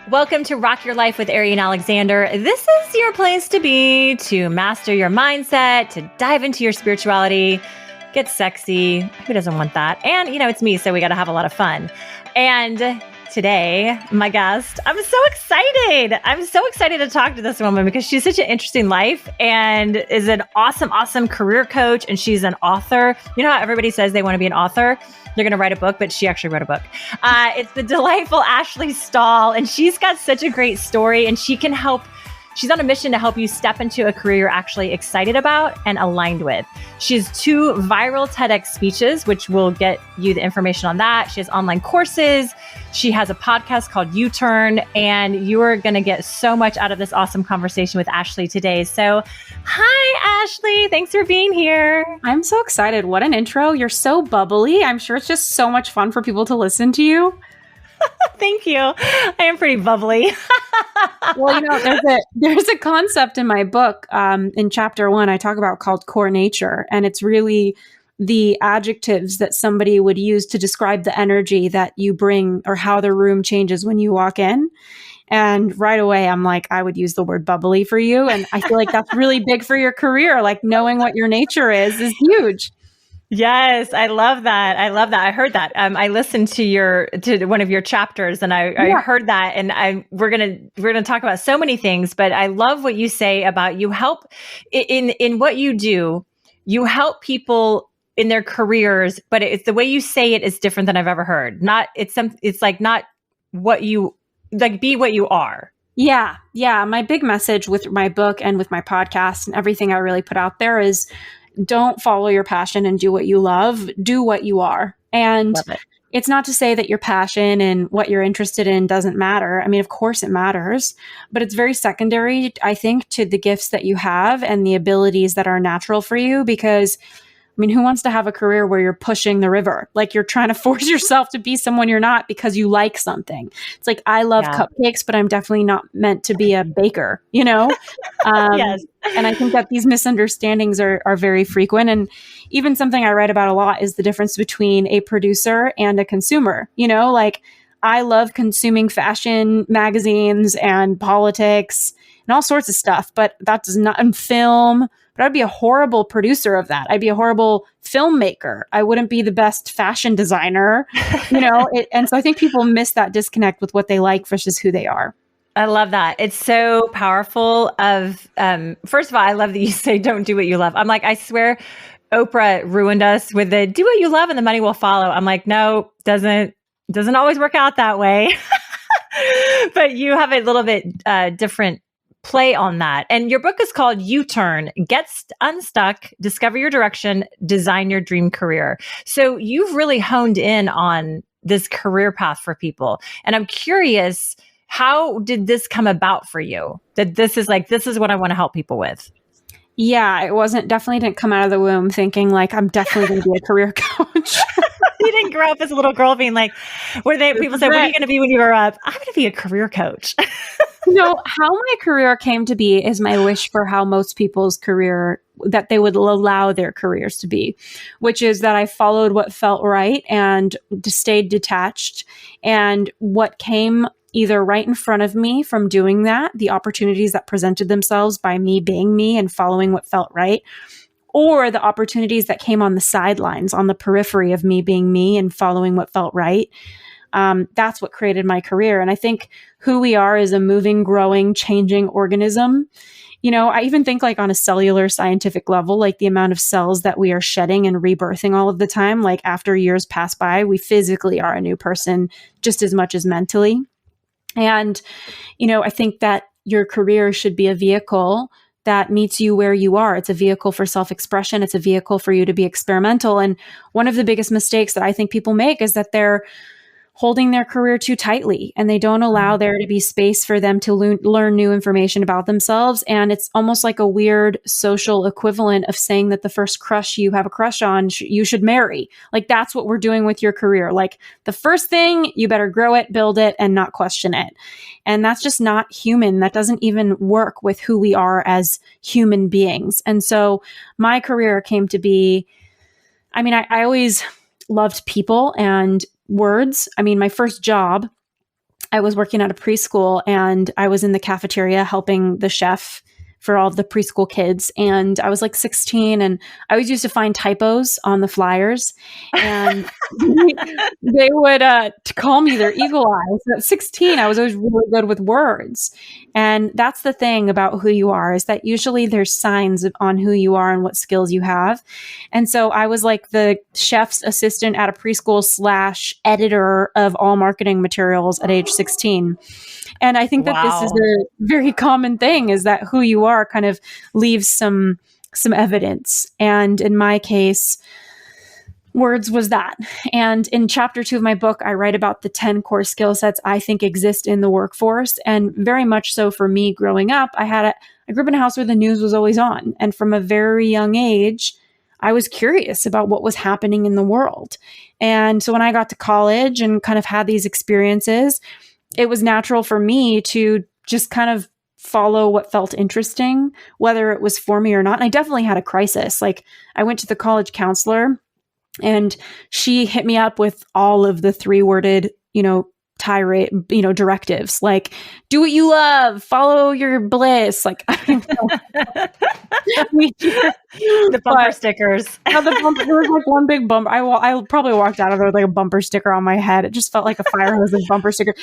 Welcome to Rock Your Life with Arian Alexander. This is your place to be, to master your mindset, to dive into your spirituality, get sexy. Who doesn't want that? And, it's me, so we got to have a lot of fun. And today, my guest, I'm so excited. I'm so excited to talk to this woman because she's such an interesting life and is an awesome career coach. And she's an author. You know how everybody says they want to be an author? They're going to write a book, but she actually wrote a book. It's the delightful Ashley Stahl, and she's got such a great story, and she's on a mission to help you step into a career you're actually excited about and aligned with. She has 2 viral TEDx speeches, which will get you the information on that. She has online courses. She has a podcast called U-Turn, and you are going to get so much out of this awesome conversation with Ashley today. So, hi, Ashley. Thanks for being here. I'm so excited. What an intro. You're so bubbly. I'm sure it's just so much fun for people to listen to you. Thank you. I am pretty bubbly. Well, there's a concept in my book, in chapter 1, I talk about called core nature. And it's really the adjectives that somebody would use to describe the energy that you bring or how the room changes when you walk in. And right away, I'm like, I would use the word bubbly for you. And I feel like that's really big for your career. Like knowing what your nature is huge. Yes, I love that. I heard that. I listened to one of your chapters, and I heard that. And we're gonna talk about so many things. But I love what you say about you help in what you do. You help people in their careers, but it's the way you say it is different than I've ever heard. It's like not what you like. Be what you are. Yeah. My big message with my book and with my podcast and everything I really put out there is, don't follow your passion and do what you love. Do what you are. And it's not to say that your passion and what you're interested in doesn't matter. I mean, of course it matters, but it's very secondary, I think, to the gifts that you have and the abilities that are natural for you. Because who wants to have a career where you're pushing the river? Like you're trying to force yourself to be someone you're not because you like something. It's like, I love cupcakes, but I'm definitely not meant to be a baker, Yes. And I think that these misunderstandings are very frequent. And even something I write about a lot is the difference between a producer and a consumer. Like I love consuming fashion magazines and politics and all sorts of stuff, but that does not, and film. But I'd be a horrible producer of that. I'd be a horrible filmmaker. I wouldn't be the best fashion designer, And so I think people miss that disconnect with what they like versus who they are. I love that. It's so powerful. First of all, I love that you say, don't do what you love. I'm like, I swear Oprah ruined us with the do what you love and the money will follow. I'm like, no, doesn't always work out that way. But you have a little bit different play on that. And your book is called U-Turn, Get Unstuck, Discover Your Direction, Design Your Dream Career. So you've really honed in on this career path for people. And I'm curious, how did this come about for you? That this is what I want to help people with. Yeah, definitely didn't come out of the womb thinking like, I'm definitely going to be a career coach. You didn't grow up as a little girl being like, people say, what are you going to be when you grow up? I'm going to be a career coach. How my career came to be is my wish for how most people's career, that they would allow their careers to be, which is that I followed what felt right and stayed detached. And what came either right in front of me from doing that, the opportunities that presented themselves by me being me and following what felt right, or the opportunities that came on the sidelines, on the periphery of me being me and following what felt right. That's what created my career. And I think who we are is a moving, growing, changing organism. I even think like on a cellular scientific level, like the amount of cells that we are shedding and rebirthing all of the time, like after years pass by, we physically are a new person just as much as mentally. And, I think that your career should be a vehicle that meets you where you are. It's a vehicle for self-expression. It's a vehicle for you to be experimental. And one of the biggest mistakes that I think people make is that they're holding their career too tightly and they don't allow there to be space for them to learn new information about themselves. And it's almost like a weird social equivalent of saying that the first crush you have a crush on, you should marry. Like that's what we're doing with your career. Like the first thing, you better grow it, build it, and not question it. And that's just not human. That doesn't even work with who we are as human beings. And so my career came to be, I always loved people and words. My first job I was working at a preschool and I was in the cafeteria helping the chef for all of the preschool kids. And I was like 16 and I always used to find typos on the flyers and they would call me their eagle eyes. At 16, I was always really good with words. And that's the thing about who you are, is that usually there's signs on who you are and what skills you have. And so I was like the chef's assistant at a preschool / editor of all marketing materials at age 16. And I think that this is a very common thing, is that who you are kind of leaves some evidence. And in my case, words was that. And in chapter 2 of my book, I write about the 10 core skill sets I think exist in the workforce. And very much so for me growing up, I grew up in a house where the news was always on. And from a very young age, I was curious about what was happening in the world. And so when I got to college and kind of had these experiences, it was natural for me to just kind of follow what felt interesting, whether it was for me or not. And I definitely had a crisis. Like, I went to the college counselor and she hit me up with all of the 3-worded, tirade, directives, like, do what you love, follow your bliss. Like, I don't know. The bumper stickers. There was like one big bumper. I probably walked out of there with like a bumper sticker on my head. It just felt like a fire hose of bumper sticker.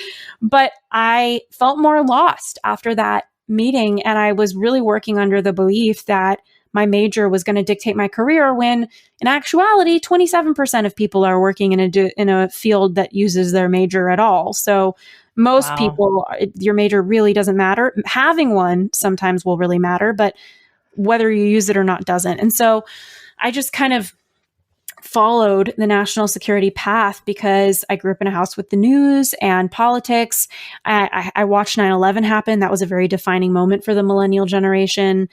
But I felt more lost after that meeting. And I was really working under the belief that my major was going to dictate my career, when in actuality, 27% of people are working in a field that uses their major at all. So most people, your major really doesn't matter. Having one sometimes will really matter, but whether you use it or not doesn't. And so I just kind of followed the national security path because I grew up in a house with the news and politics. I watched 9/11 happen. That was a very defining moment for the millennial generation.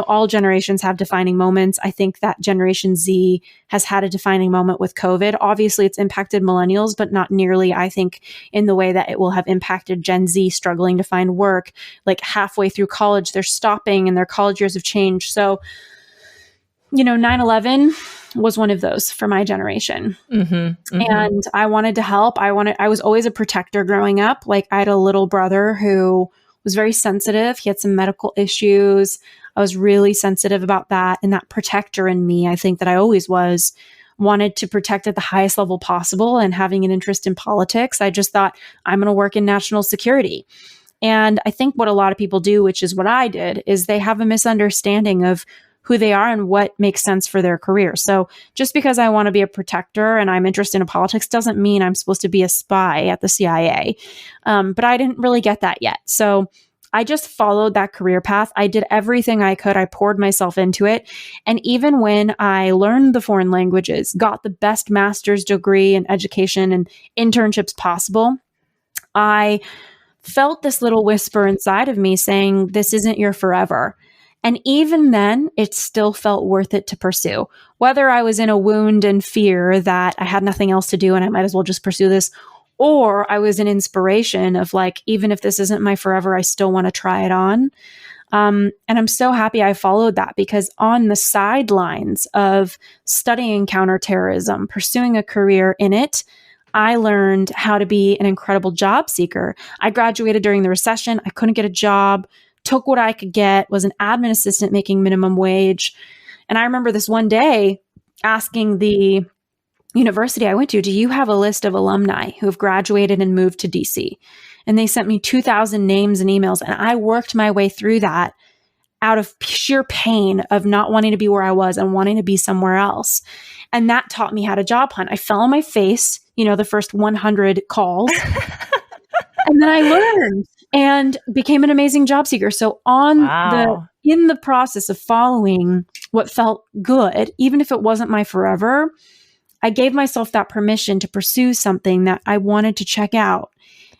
All generations have defining moments. I think that Generation Z has had a defining moment with COVID. Obviously, it's impacted millennials, but not nearly, I think, in the way that it will have impacted Gen Z struggling to find work. Like, halfway through college, they're stopping and their college years have changed. So, 9/11 was one of those for my generation. And I wanted to help. I was always a protector growing up. Like, I had a little brother who was very sensitive. He had some medical issues. I was really sensitive about that. And that protector in me, I think that I always was, wanted to protect at the highest level possible. And having an interest in politics, I just thought, I'm going to work in national security. And I think what a lot of people do, which is what I did, is they have a misunderstanding of who they are and what makes sense for their career. So just because I want to be a protector and I'm interested in politics doesn't mean I'm supposed to be a spy at the CIA. But I didn't really get that yet. So I just followed that career path. I did everything I could. I poured myself into it. And even when I learned the foreign languages, got the best master's degree in education and internships possible, I felt this little whisper inside of me saying, this isn't your forever. And even then, it still felt worth it to pursue. Whether I was in a wound and fear that I had nothing else to do and I might as well just pursue this, or I was an inspiration of like, even if this isn't my forever, I still want to try it on. And I'm so happy I followed that, because on the sidelines of studying counterterrorism, pursuing a career in it, I learned how to be an incredible job seeker. I graduated during the recession. I couldn't get a job. Took what I could get, was an admin assistant making minimum wage. And I remember this one day asking the university I went to, do you have a list of alumni who have graduated and moved to DC? And they sent me 2,000 names and emails. And I worked my way through that out of sheer pain of not wanting to be where I was and wanting to be somewhere else. And that taught me how to job hunt. I fell on my face, the first 100 calls. And then I learned and became an amazing job seeker. So in the process of following what felt good, even if it wasn't my forever, I gave myself that permission to pursue something that I wanted to check out.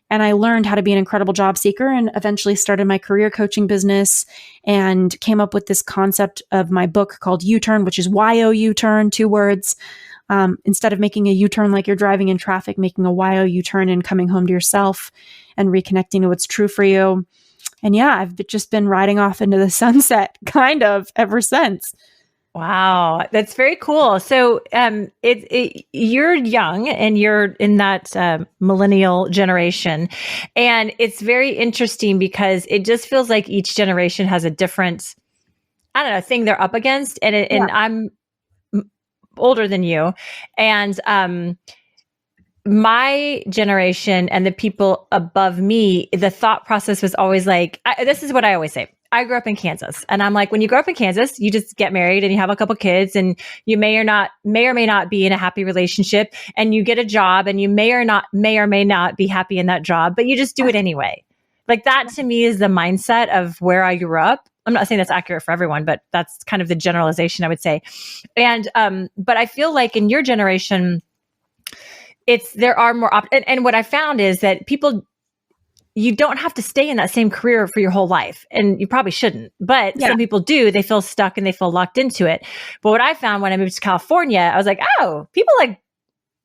And I learned how to be an incredible job seeker and eventually started my career coaching business and came up with this concept of my book called U-Turn, which is Y-O-U-Turn, 2 words. Instead of making a U-turn like you're driving in traffic, making a Y-O U-turn and coming home to yourself and reconnecting to what's true for you. And yeah, I've just been riding off into the sunset kind of ever since. Wow, that's very cool. So, you're young and you're in that millennial generation, and it's very interesting because it just feels like each generation has a different, I don't know, thing they're up against, and I'm older than you, and my generation and the people above me, the thought process was always like, this is what I always say. I grew up in Kansas, and I'm like, when you grow up in Kansas, you just get married and you have a couple kids, and you may or may not be in a happy relationship, and you get a job, and you may or may not be happy in that job, but you just do it anyway. Like that to me is the mindset of where I grew up. I'm not saying that's accurate for everyone, but that's kind of the generalization I would say. And but I feel like in your generation, there are more and what I found is that you don't have to stay in that same career for your whole life, and you probably shouldn't, but some people do. They feel stuck and they feel locked into it. But what I found when I moved to California, I was like, oh, people like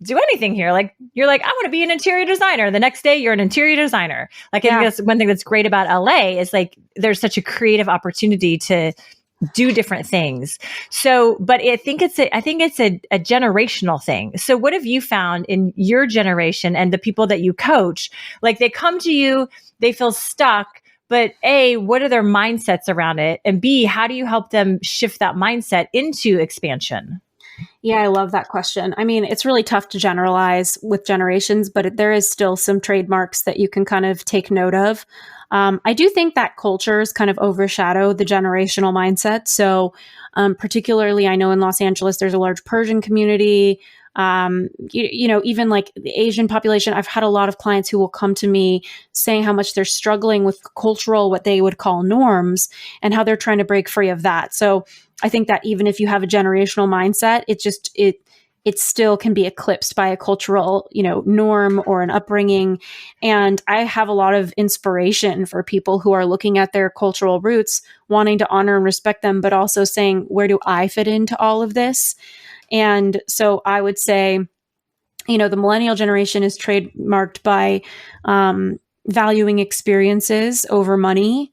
do anything here. Like you're like, I want to be an interior designer. The next day you're an interior designer. Like I think that's one thing that's great about LA is like there's such a creative opportunity to do different things. So, but I think it's a generational thing. So what have you found in your generation and the people that you coach? Like they come to you, they feel stuck, but A, what are their mindsets around it? And B, how do you help them shift that mindset into expansion? Yeah, I love that question. I mean, it's really tough to generalize with generations, but there is still some trademarks that you can kind of take note of. I do think that cultures kind of overshadow the generational mindset. So, particularly, I know in Los Angeles, there's a large Persian community. Even like the Asian population, I've had a lot of clients who will come to me saying how much they're struggling with cultural, what they would call norms, and how they're trying to break free of that. So I think that even if you have a generational mindset, it still can be eclipsed by a cultural, norm or an upbringing. And I have a lot of inspiration for people who are looking at their cultural roots, wanting to honor and respect them, but also saying, where do I fit into all of this? And so I would say, the millennial generation is trademarked by valuing experiences over money,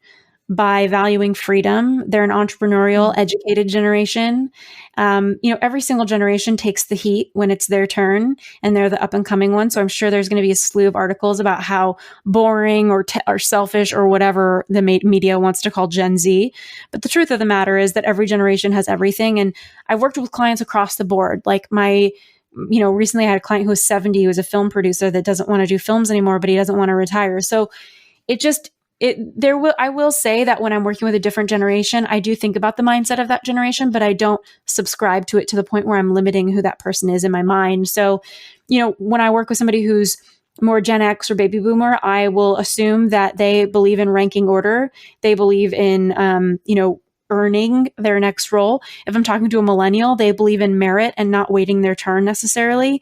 by valuing freedom. They're an entrepreneurial, educated generation. Every single generation takes the heat when it's their turn, and they're the up and coming one. So I'm sure there's going to be a slew of articles about how boring or selfish or whatever the media wants to call Gen Z. But the truth of the matter is that every generation has everything. And I've worked with clients across the board. Like recently I had a client who was 70, who was a film producer that doesn't want to do films anymore, but he doesn't want to retire. So I will say that when I'm working with a different generation, I do think about the mindset of that generation, but I don't subscribe to it to the point where I'm limiting who that person is in my mind. So, when I work with somebody who's more Gen X or baby boomer, I will assume that they believe in ranking order. They believe in, earning their next role. If I'm talking to a millennial, they believe in merit and not waiting their turn necessarily,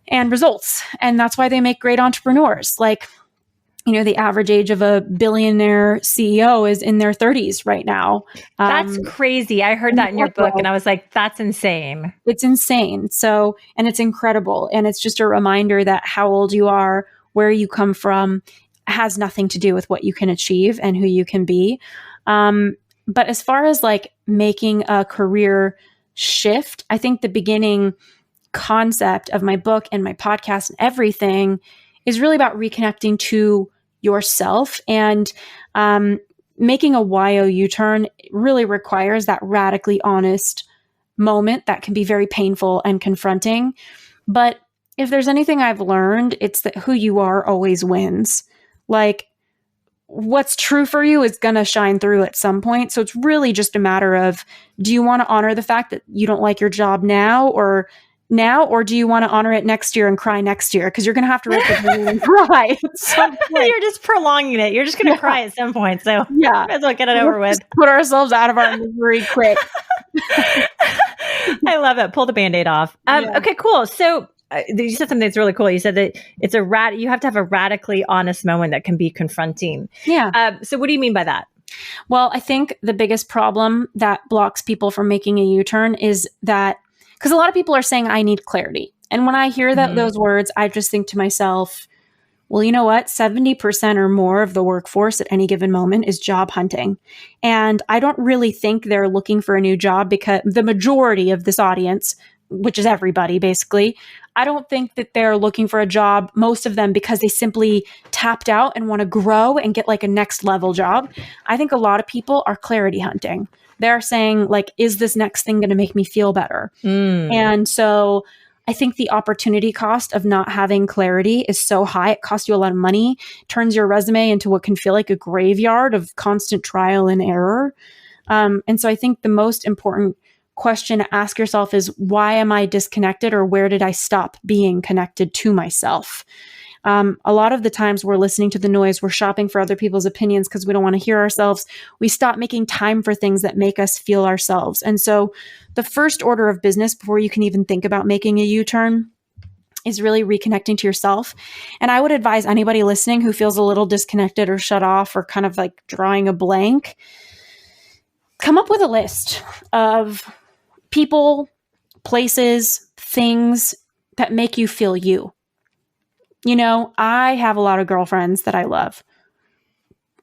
and results. And that's why they make great entrepreneurs. Like, the average age of a billionaire CEO is in their 30s right now. That's crazy. I heard that in your book and I was like, that's insane. It's insane. So, and it's incredible. And it's just a reminder that how old you are, where you come from, has nothing to do with what you can achieve and who you can be. But as far as like making a career shift, I think the beginning concept of my book and my podcast and everything is really about reconnecting to yourself, and making a YO U-turn really requires that radically honest moment that can be very painful and confronting. But if there's anything I've learned, it's that who you are always wins. Like, what's true for you is going to shine through at some point. So it's really just a matter of, do you want to honor the fact that you don't like your job or do you want to honor it next year and cry next year? Because you're going to have to rip the balloon and cry at some point. You're just prolonging it. You're just going to cry at some point. So yeah, might as well get it over with. Put ourselves out of our misery quick. I love it. Pull the Band-Aid off. Okay, cool. So you said something that's really cool. You said that it's you have to have a radically honest moment that can be confronting. Yeah. So what do you mean by that? Well, I think the biggest problem that blocks people from making a U-turn is that, because a lot of people are saying, I need clarity. And when I hear those words, I just think to myself, Well, you know what? 70% or more of the workforce at any given moment is job hunting. And I don't really think they're looking for a new job, because the majority of this audience, which is everybody basically, I don't think that they're looking for a job, most of them, because they simply tapped out and want to grow and get like a next level job. I think a lot of people are clarity hunting. They're saying, like, is this next thing going to make me feel better? And so I think the opportunity cost of not having clarity is so high. It costs you a lot of money, turns your resume into what can feel like a graveyard of constant trial and error. And so I think the most important question to ask yourself is, why am I disconnected, or where did I stop being connected to myself? A lot of the times we're listening to the noise, we're shopping for other people's opinions because we don't want to hear ourselves. We stop making time for things that make us feel ourselves. And so the first order of business before you can even think about making a U-turn is really reconnecting to yourself. And I would advise anybody listening who feels a little disconnected or shut off or kind of like drawing a blank, come up with a list of people, places, things that make you feel you. You know, I have a lot of girlfriends that I love.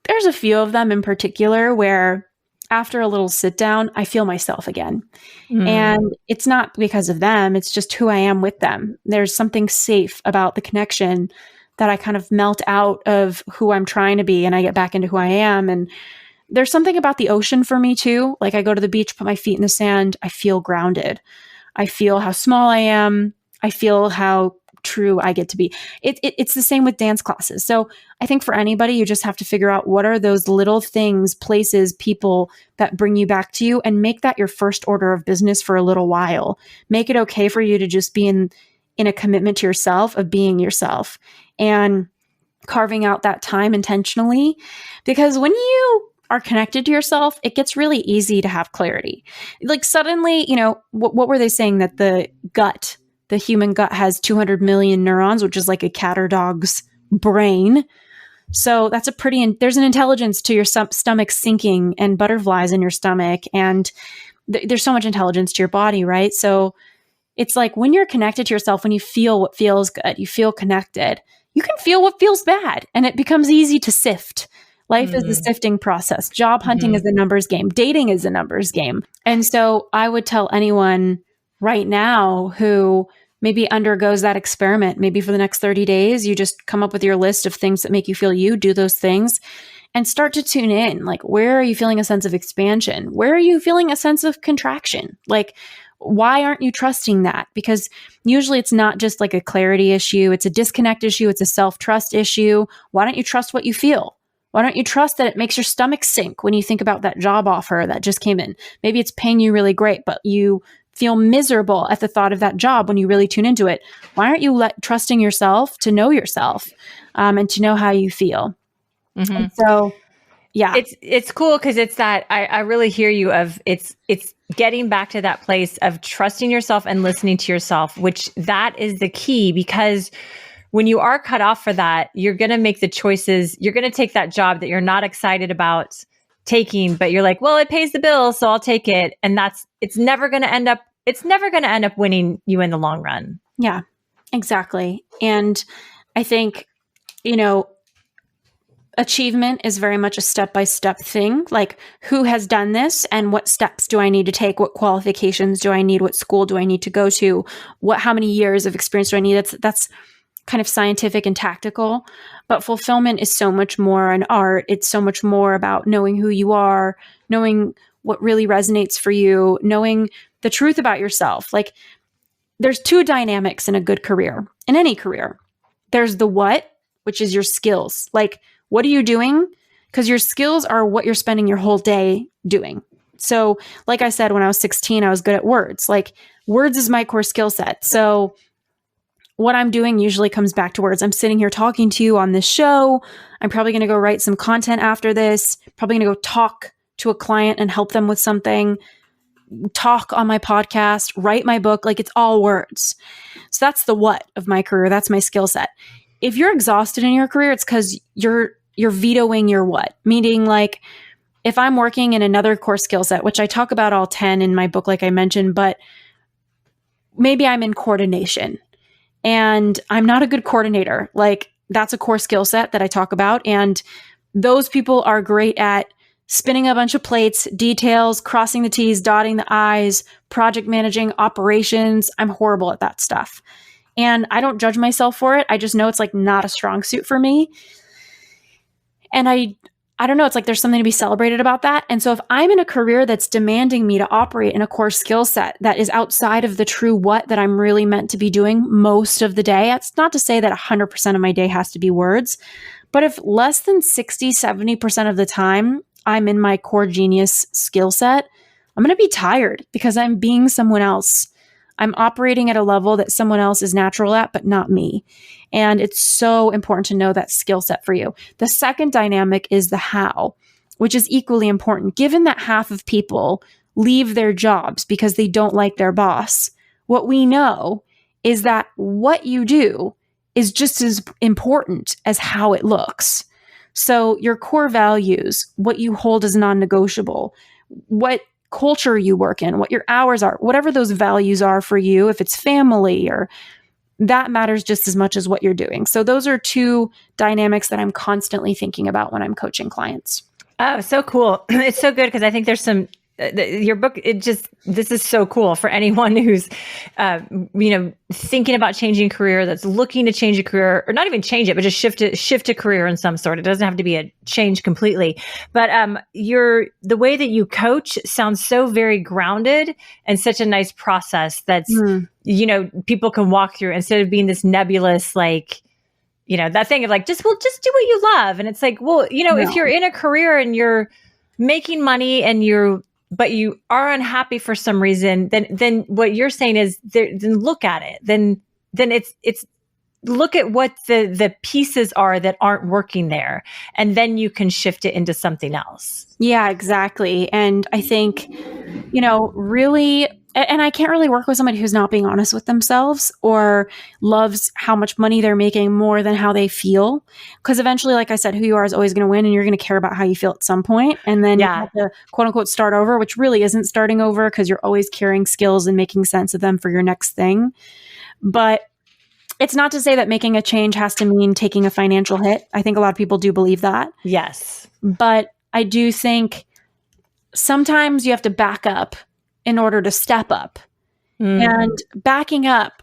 There's a few of them in particular where after a little sit down, I feel myself again. And it's not because of them, it's just who I am with them. There's something safe about the connection that I kind of melt out of who I'm trying to be and I get back into who I am. And there's something about the ocean for me too. Like, I go to the beach, put my feet in the sand, I feel grounded. I feel how small I am. I feel how true I get to be. It's the same with dance classes. So I think for anybody, you just have to figure out what are those little things, places, people that bring you back to you, and make that your first order of business for a little while. Make it okay for you to just be in a commitment to yourself of being yourself and carving out that time intentionally. Because when you are connected to yourself, it gets really easy to have clarity. Like, suddenly, you know, what were they saying? That the human gut has 200 million neurons, which is like a cat or dog's brain. So that's there's an intelligence to your stomach sinking and butterflies in your stomach. And there's so much intelligence to your body, right? So it's like, when you're connected to yourself, when you feel what feels good, you feel connected, you can feel what feels bad, and it becomes easy to sift. Life is the sifting process. Job hunting is a numbers game. Dating is a numbers game. And so I would tell anyone right now who maybe undergoes that experiment, maybe for the next 30 days, you just come up with your list of things that make you feel you, do those things, and start to tune in. Like, where are you feeling a sense of expansion? Where are you feeling a sense of contraction? Like, why aren't you trusting that? Because usually it's not just like a clarity issue. It's a disconnect issue. It's a self-trust issue. Why don't you trust what you feel? Why don't you trust that it makes your stomach sink when you think about that job offer that just came in? Maybe it's paying you really great, but you feel miserable at the thought of that job when you really tune into it. Why aren't you trusting yourself to know yourself and to know how you feel? And so, yeah. It's cool because it's that I really hear you of it's getting back to that place of trusting yourself and listening to yourself, which that is the key, because when you are cut off for that, you're going to make the choices. You're going to take that job that you're not excited about taking, but you're like, well, it pays the bills, so I'll take it. And it's never going to end up winning you in the long run. Yeah, exactly. And I think, you know, achievement is very much a step-by-step thing. Like, who has done this and what steps do I need to take? What qualifications do I need? What school do I need to go to? How many years of experience do I need? That's kind of scientific and tactical, but fulfillment is so much more an art. It's so much more about knowing who you are, knowing what really resonates for you, knowing the truth about yourself. Like, there's two dynamics in a good career, in any career. There's the what, which is your skills. Like, what are you doing? Because your skills are what you're spending your whole day doing. So, like I said, when I was 16, I was good at words. Like, words is my core skill set. So what I'm doing usually comes back to words. I'm sitting here talking to you on this show. I'm probably going to go write some content after this, probably going to go talk to a client and help them with something, talk on my podcast, write my book. Like, it's all words. So that's the what of my career. That's my skill set. If you're exhausted in your career, it's because you're vetoing your what. Meaning, like, if I'm working in another core skill set, which I talk about all 10 in my book, like I mentioned, but maybe I'm in coordination and I'm not a good coordinator. Like, that's a core skill set that I talk about. And those people are great at spinning a bunch of plates, details, crossing the T's, dotting the I's, project managing, operations. I'm horrible at that stuff. And I don't judge myself for it. I just know it's like not a strong suit for me. And I don't know, it's like there's something to be celebrated about that. And so if I'm in a career that's demanding me to operate in a core skill set that is outside of the true what that I'm really meant to be doing most of the day, it's not to say that 100% of my day has to be words, but if less than 60, 70% of the time I'm in my core genius skill set, I'm going to be tired because I'm being someone else. I'm operating at a level that someone else is natural at, but not me. And it's so important to know that skill set for you. The second dynamic is the how, which is equally important. Given that half of people leave their jobs because they don't like their boss, what we know is that what you do is just as important as how it looks. So your core values, what you hold as non-negotiable, what culture you work in, what your hours are, whatever those values are for you, if it's family or that matters just as much as what you're doing. So those are two dynamics that I'm constantly thinking about when I'm coaching clients. Oh, so cool. It's so good because I think there's some, your book, this is so cool for anyone who's, thinking about changing career, that's looking to change a career, or not even change it, but just shift a career in some sort. It doesn't have to be a change completely. But the way that you coach sounds so very grounded and such a nice process that's, people can walk through instead of being this nebulous, like, that thing of like, just do what you love. And it's like, well, if you're in a career and you're making money but you are unhappy for some reason, then what you're saying is then look at it. Then it's look at what the pieces are that aren't working there. And then you can shift it into something else. Yeah, exactly. And I think, really, and I can't really work with somebody who's not being honest with themselves or loves how much money they're making more than how they feel. Because eventually, like I said, who you are is always going to win and you're going to care about how you feel at some point. And then you have to quote unquote start over, which really isn't starting over because you're always carrying skills and making sense of them for your next thing. But it's not to say that making a change has to mean taking a financial hit. I think a lot of people do believe that. Yes. But I do think sometimes you have to back up in order to step up. And backing up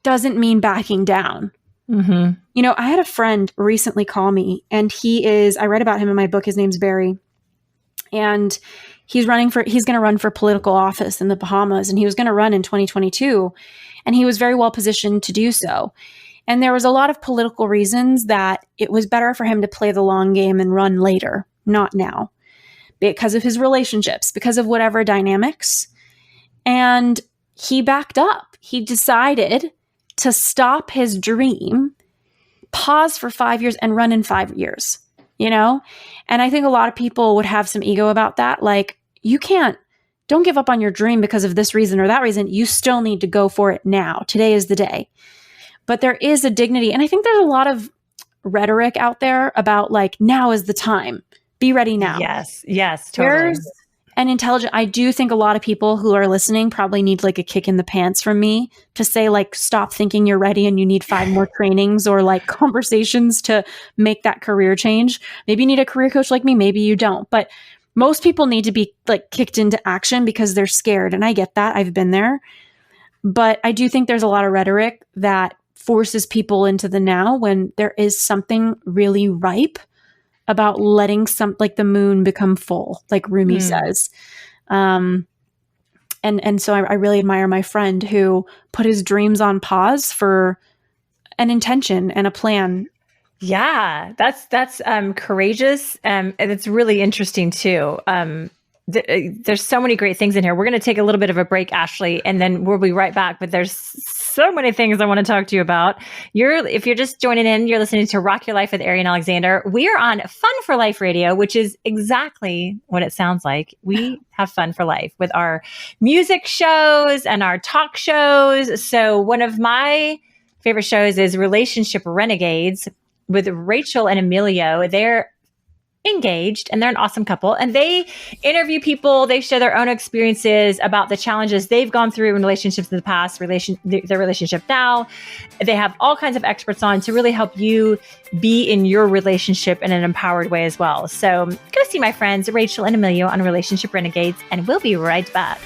doesn't mean backing down. Mm-hmm. I had a friend recently call me and I read about him in my book. His name's Barry. And he's going to run for political office in the Bahamas. And he was going to run in 2022. And he was very well positioned to do so. And there was a lot of political reasons that it was better for him to play the long game and run later, not now, because of his relationships, because of whatever dynamics. And he backed up. He decided to stop his dream, pause for 5 years and run in 5 years, And I think a lot of people would have some ego about that. Like, don't give up on your dream because of this reason or that reason. You still need to go for it now. Today is the day. But there is a dignity. And I think there's a lot of rhetoric out there about like, now is the time. Be ready now. Yes, totally. There's an intelligent, I do think a lot of people who are listening probably need like a kick in the pants from me to say like, stop thinking you're ready and you need 5 more trainings or like conversations to make that career change. Maybe you need a career coach like me. Maybe you don't. But most people need to be like kicked into action because they're scared. And I get that. I've been there. But I do think there's a lot of rhetoric that forces people into the now when there is something really ripe about letting like the moon become full, like Rumi says. And so I really admire my friend who put his dreams on pause for an intention and a plan. Yeah, that's courageous. And it's really interesting too. There's so many great things in here. We're going to take a little bit of a break, Ashley, and then we'll be right back. But there's so many things I want to talk to you about. If you're just joining in, you're listening to Rock Your Life with Ari and Alexander. We are on Fun for Life Radio, which is exactly what it sounds like. We have fun for life with our music shows and our talk shows. So one of my favorite shows is Relationship Renegades with Rachel and Emilio. They're engaged, and they're an awesome couple, and they interview people. They share their own experiences about the challenges they've gone through in relationships in the past, their relationship now. They have all kinds of experts on to really help you be in your relationship in an empowered way as well. So go see my friends Rachel and Emilio on Relationship Renegades, and we'll be right back.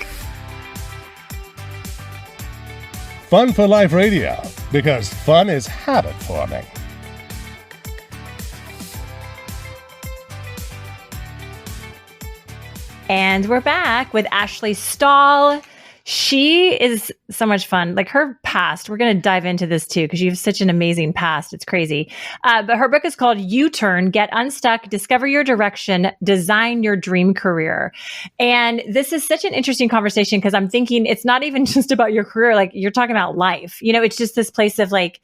Fun for Life Radio, because fun is habit forming. And we're back with Ashley Stahl. She is so much fun. Like her past, we're going to dive into this too, because you have such an amazing past. It's crazy. But her book is called U-Turn, Get Unstuck, Discover Your Direction, Design Your Dream Career. And this is such an interesting conversation because I'm thinking it's not even just about your career. Like you're talking about life, it's just this place of like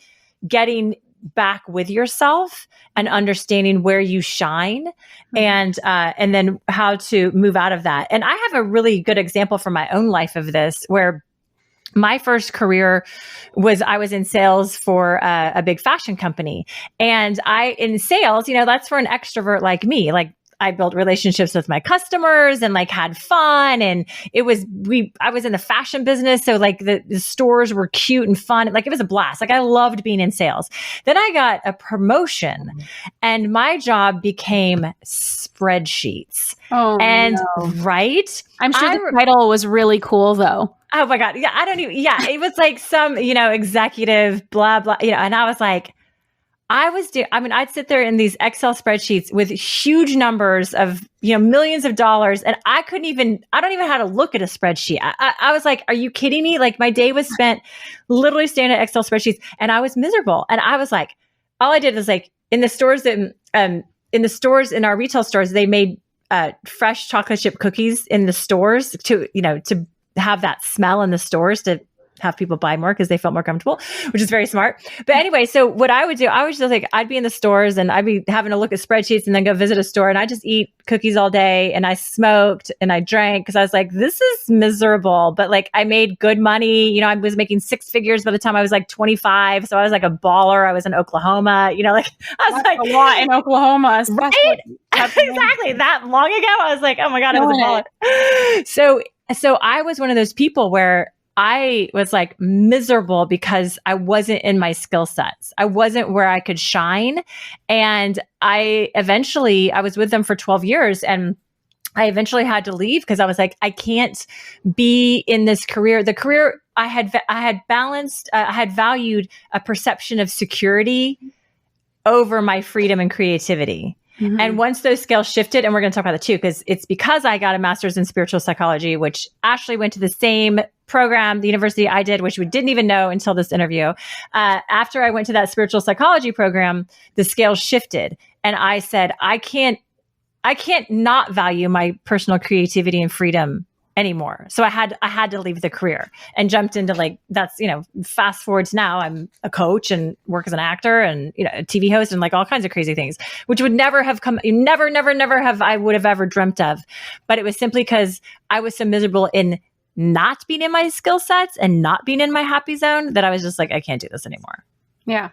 getting back with yourself and understanding where you shine and then how to move out of that. And I have a really good example from my own life of this, where my first career I was in sales for a big fashion company. And in sales, that's for an extrovert like me. Like I built relationships with my customers and like had fun. And I was in the fashion business. So like the stores were cute and fun. Like it was a blast. Like I loved being in sales. Then I got a promotion and my job became spreadsheets. Oh, and no. Right. I'm sure the title was really cool though. Oh my God. Yeah. It was like some, executive blah, blah, and I was like, I'd sit there in these Excel spreadsheets with huge numbers of, millions of dollars. And I don't even know how to look at a spreadsheet. I was like, are you kidding me? Like my day was spent literally staring at Excel spreadsheets and I was miserable. And I was like, all I did was like in the stores in our retail stores, they made fresh chocolate chip cookies in the stores to have that smell in the stores to have people buy more because they felt more comfortable, which is very smart. But anyway, so what I would do, I was just like, I'd be in the stores and I'd be having to look at spreadsheets and then go visit a store and I just eat cookies all day and I smoked and I drank because I was like, this is miserable. But like I made good money. I was making six figures by the time I was like 25. So I was like a baller. I was in Oklahoma, I was That's like a lot in Oklahoma. Right? Exactly. That long ago, I was like, oh my God, I was a baller. So I was one of those people where I was like miserable because I wasn't in my skill sets. I wasn't where I could shine. And I was with them for 12 years and I eventually had to leave because I was like, I can't be in this career. The career I had balanced, I had valued a perception of security over my freedom and creativity. Mm-hmm. And once those scales shifted, and we're going to talk about that too, because I got a master's in spiritual psychology, which Ashley went to the same program, the university I did, which we didn't even know until this interview. After I went to that spiritual psychology program, the scales shifted. And I said, I can't not value my personal creativity and freedom anymore. So I had to leave the career and jumped into fast forward to now I'm a coach and work as an actor and, a TV host and like all kinds of crazy things, which would never have never have, I would have ever dreamt of. But it was simply because I was so miserable in not being in my skill sets and not being in my happy zone that I was just like, I can't do this anymore. Yeah.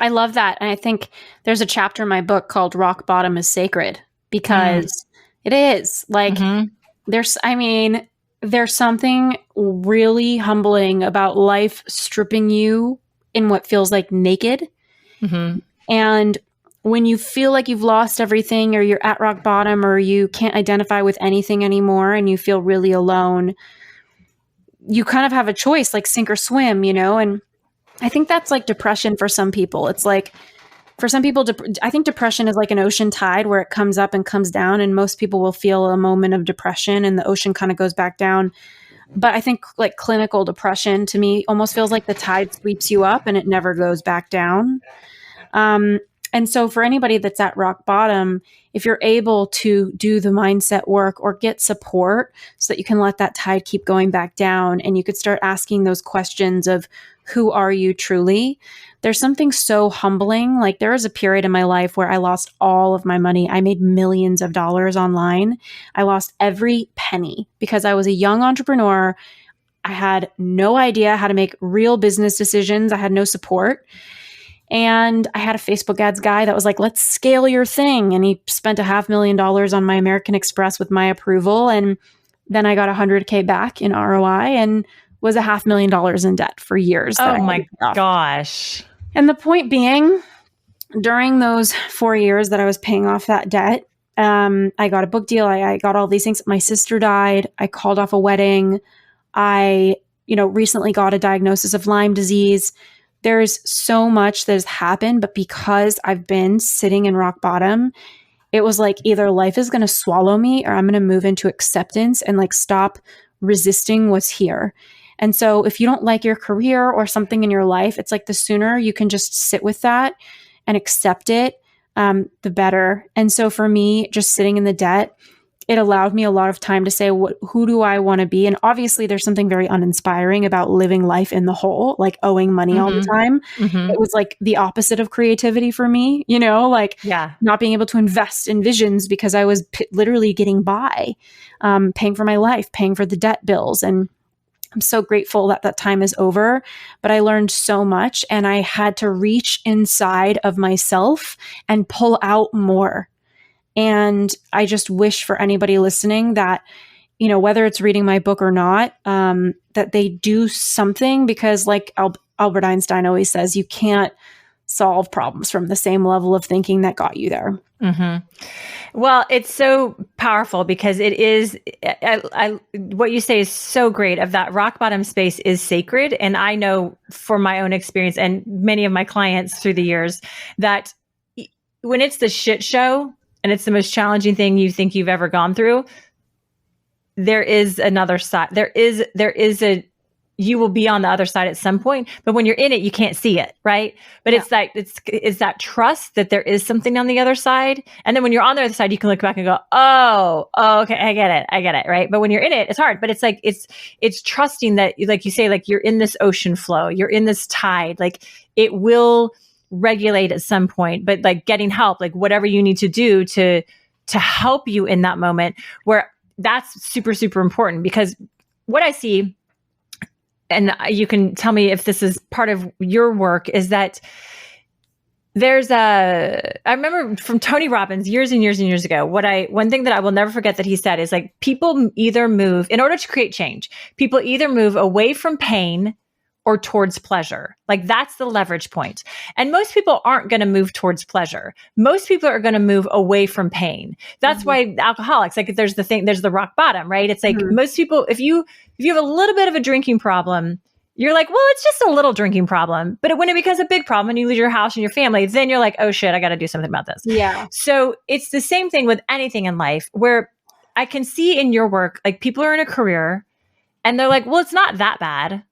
I love that. And I think there's a chapter in my book called Rock Bottom is Sacred because it is like, there's something really humbling about life stripping you in what feels like naked. Mm-hmm. And when you feel like you've lost everything or you're at rock bottom or you can't identify with anything anymore and you feel really alone, you kind of have a choice, like sink or swim, and I think that's like depression for some people. It's like, for some people, I think depression is like an ocean tide where it comes up and comes down, and most people will feel a moment of depression and the ocean kind of goes back down. But I think like clinical depression to me almost feels like the tide sweeps you up and it never goes back down. And so for anybody that's at rock bottom, if you're able to do the mindset work or get support so that you can let that tide keep going back down and you could start asking those questions of who are you truly? There's something so humbling. Like there was a period in my life where I lost all of my money. I made millions of dollars online. I lost every penny because I was a young entrepreneur. I had no idea how to make real business decisions. I had no support. And I had a Facebook ads guy that was like, let's scale your thing. And he spent $500,000 on my American Express with my approval. And then I got 100K back in ROI and was $500,000 in debt for years. Oh my gosh. And the point being, during those 4 years that I was paying off that debt, I got a book deal. I got all these things. My sister died. I called off a wedding. I, recently got a diagnosis of Lyme disease. There's so much that has happened, but because I've been sitting in rock bottom, it was like either life is going to swallow me or I'm going to move into acceptance and like stop resisting what's here. And so if you don't like your career or something in your life, it's like the sooner you can just sit with that and accept it, the better. And so for me, just sitting in the debt, it allowed me a lot of time to say, who do I want to be? And obviously there's something very uninspiring about living life in the hole, like owing money all the time. It was like the opposite of creativity for me, not being able to invest in visions because I was literally getting by, paying for my life, paying for the debt bills. And I'm so grateful that that time is over, but I learned so much and I had to reach inside of myself and pull out more. And I just wish for anybody listening that, whether it's reading my book or not, that they do something because like Albert Einstein always says, you can't solve problems from the same level of thinking that got you there. Well, it's so powerful because it is, what you say is so great of that rock bottom space is sacred. And I know from my own experience and many of my clients through the years that when it's the shit show and it's the most challenging thing you think you've ever gone through, there is another side. You will be on the other side at some point, but when you're in it, you can't see it. Right. But it's that trust that there is something on the other side. And then when you're on the other side, you can look back and go, oh, okay. I get it. Right. But when you're in it, it's hard, but it's like, it's trusting that, like you say, like you're in this ocean flow, you're in this tide, like it will regulate at some point, but like getting help, like whatever you need to do to help you in that moment where that's super, super important because what I see, and you can tell me if this is part of your work, is that I remember from Tony Robbins years and years and years ago, one thing that I will never forget that he said is like, people either move, in order to create change, people either move away from pain or towards pleasure. Like that's the leverage point. And most people aren't going to move towards pleasure. Most people are going to move away from pain. That's why alcoholics, like there's the rock bottom, right? It's like most people, if you have a little bit of a drinking problem, you're like, well, it's just a little drinking problem. But when it becomes a big problem and you lose your house and your family, then you're like, oh shit, I got to do something about this. Yeah. So it's the same thing with anything in life where I can see in your work, like people are in a career and they're like, well, it's not that bad.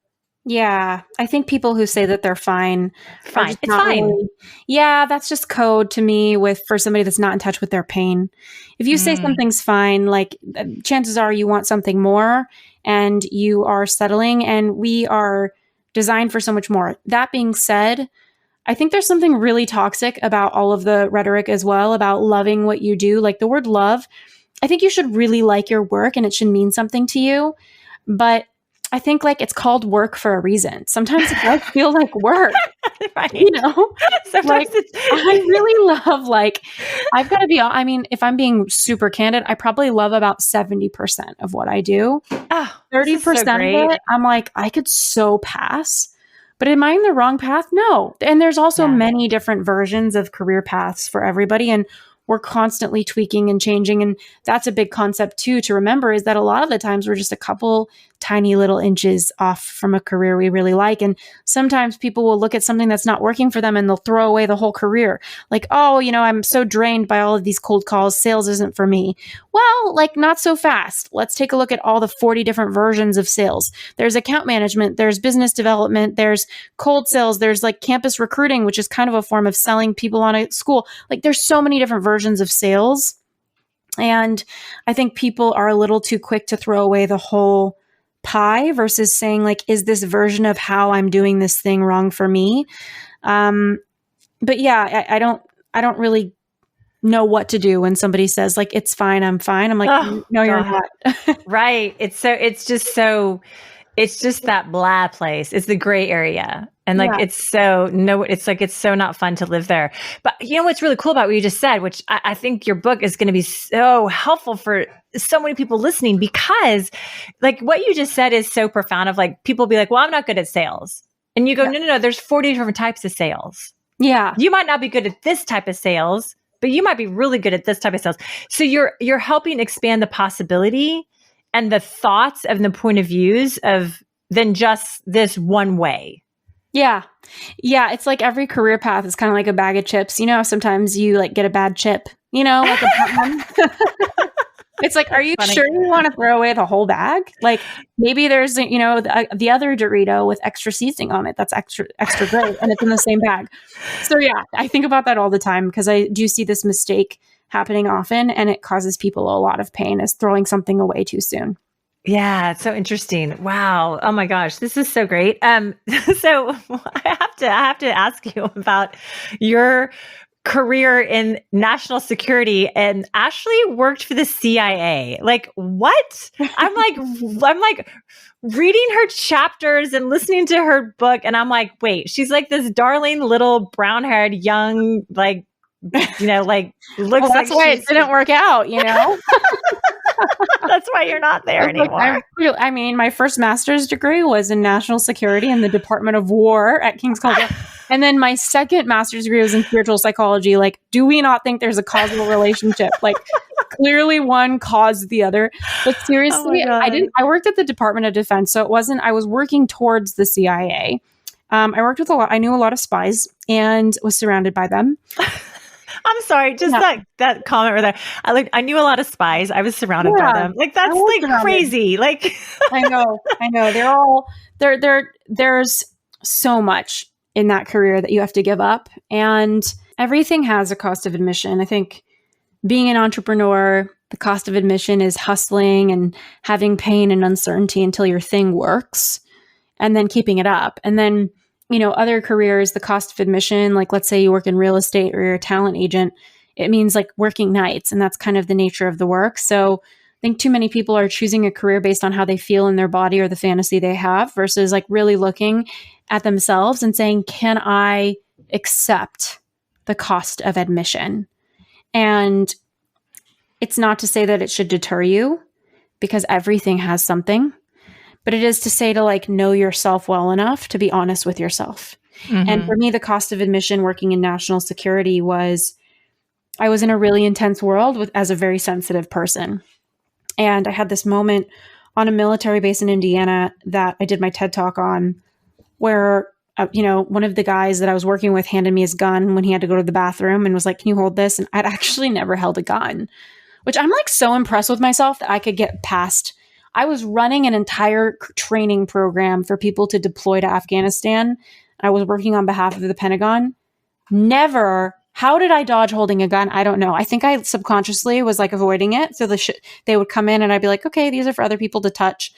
Yeah. I think people who say that they're fine. It's fine. Really, yeah. That's just code to me for somebody that's not in touch with their pain. If you say something's fine, like chances are you want something more and you are settling, and we are designed for so much more. That being said, I think there's something really toxic about all of the rhetoric as well about loving what you do. Like the word love, I think you should really like your work and it should mean something to you. But I think like it's called work for a reason. Sometimes it does feel like work, right? Sometimes like, I really love, like, I've got to be, if I'm being super candid, I probably love about 70% of what I do. 30% of it, I'm like, I could so pass, but am I in the wrong path? No. And there's also many different versions of career paths for everybody. And we're constantly tweaking and changing. And that's a big concept too, to remember, is that a lot of the times we're just a couple tiny little inches off from a career we really like. And sometimes people will look at something that's not working for them and they'll throw away the whole career. Like, oh, I'm so drained by all of these cold calls. Sales isn't for me. Well, like not so fast. Let's take a look at all the 40 different versions of sales. There's account management, there's business development, there's cold sales, there's like campus recruiting, which is kind of a form of selling people on a school. Like there's so many different versions of sales. And I think people are a little too quick to throw away the whole pie versus saying like, is this version of how I'm doing this thing wrong for me? But yeah, I don't really know what to do when somebody says like, it's fine, I'm fine. I'm like, no, you're not. Right. It's just that blah place. It's the gray area. And like, it's so not fun to live there. But you know, what's really cool about what you just said, which I think your book is going to be so helpful for so many people listening, because like what you just said is so profound of like, people be like, well, I'm not good at sales. And you go, no, there's 40 different types of sales. Yeah. You might not be good at this type of sales, but you might be really good at this type of sales. So you're helping expand the possibility and the thoughts and the point of views of than just this one way. Yeah. Yeah. It's like every career path is kind of like a bag of chips. You know, sometimes you like get a bad chip, you know, like a one. It's like, are you sure you want to throw away the whole bag? Like maybe there's, you know, the other Dorito with extra seasoning on it. That's extra great. And it's in the same bag. So yeah, I think about that all the time because I do see this mistake happening often, and it causes people a lot of pain, is throwing something away too soon. Yeah, it's so interesting. Wow. Oh my gosh, this is so great. So I have to ask you about your career in national security, and Ashley worked for the CIA. Like, what? I'm like reading her chapters and listening to her book, and I'm like, wait, she's like this darling little brown-haired young, like, you know, like looks well, that's like why it didn't work out, you know. That's why you're not there anymore. I mean, my first master's degree was in national security in the Department of War at King's College. And then my second master's degree was in spiritual psychology. Like, do we not think there's a causal relationship? Like, clearly one caused the other. But seriously, I worked at the Department of Defense. So I was working towards the CIA. I knew a lot of spies and was surrounded by them. I'm sorry, just that comment right there. I knew a lot of spies. I was surrounded by them. Like, that's like surrounded. Crazy. Like, I know. There's so much in that career that you have to give up, and everything has a cost of admission. I think being an entrepreneur, the cost of admission is hustling and having pain and uncertainty until your thing works, and then keeping it up. And then, you know, other careers, the cost of admission, like let's say you work in real estate or you're a talent agent, it means like working nights, and that's kind of the nature of the work. So I think too many people are choosing a career based on how they feel in their body or the fantasy they have, versus like really looking at themselves and saying, can I accept the cost of admission? And it's not to say that it should deter you, because everything has something. But it is to say to like know yourself well enough to be honest with yourself. Mm-hmm. And for me, the cost of admission working in national security was, I was in a really intense world as a very sensitive person. And I had this moment on a military base in Indiana that I did my TED Talk on, where, you know, one of the guys that I was working with handed me his gun when he had to go to the bathroom and was like, can you hold this? And I'd actually never held a gun, which I'm like so impressed with myself that I could get past. I was running an entire training program for people to deploy to Afghanistan. I was working on behalf of the Pentagon. Never. How did I dodge holding a gun? I don't know. I think I subconsciously was like avoiding it. So they would come in and I'd be like, okay, these are for other people to touch.